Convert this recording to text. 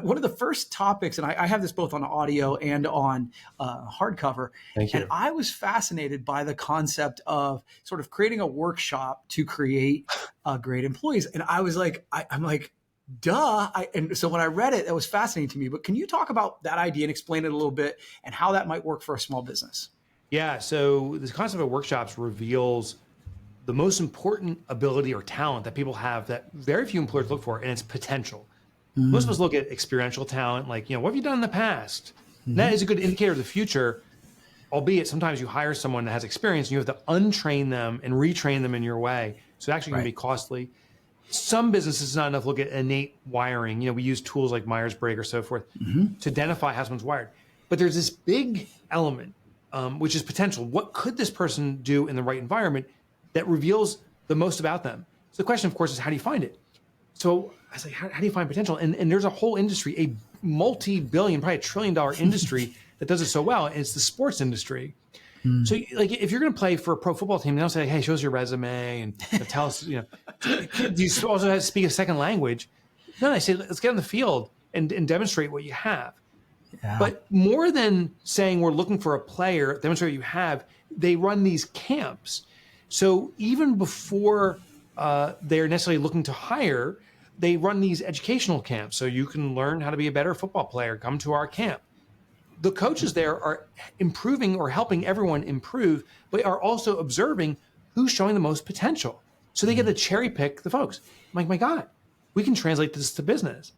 One of the first topics, and I have this both on audio and on hardcover, Thank and you. I was fascinated by the concept of sort of creating a workshop to create great employees. And I was like, I'm like, duh. And so when I read it, that was fascinating to me. But can you talk about that idea and explain it a little bit and how that might work for a small business? Yeah, so this concept of workshops reveals the most important ability or talent that people have that very few employers look for, and it's potential. Most of us look at experiential talent, like, what have you done in the past? And that is a good indicator of the future, albeit sometimes you hire someone that has experience and you have to untrain them and retrain them in your way. So it actually can be costly. Some businesses, it's not enough to look at innate wiring. We use tools like Myers-Briggs or so forth to identify how someone's wired. But there's this big element, which is potential. What could this person do in the right environment that reveals the most about them? So the question, of course, is how do you find it? So I was like, how do you find potential? And there's a whole industry, a multi-billion, probably $1 trillion industry that does it so well, and it's the sports industry. So like, if you're going to play for a pro football team, they don't say, hey, show us your resume and tell us, do you also have to speak a second language? No, they say, let's get on the field and demonstrate what you have. Yeah. But more than saying we're looking for a player, demonstrate what you have, they run these camps. So even before they're necessarily looking to hire, they run these educational camps. So you can learn how to be a better football player, come to our camp. The coaches there are improving or helping everyone improve, but are also observing who's showing the most potential. So they get to cherry pick the folks. I'm like, my God, we can translate this to business.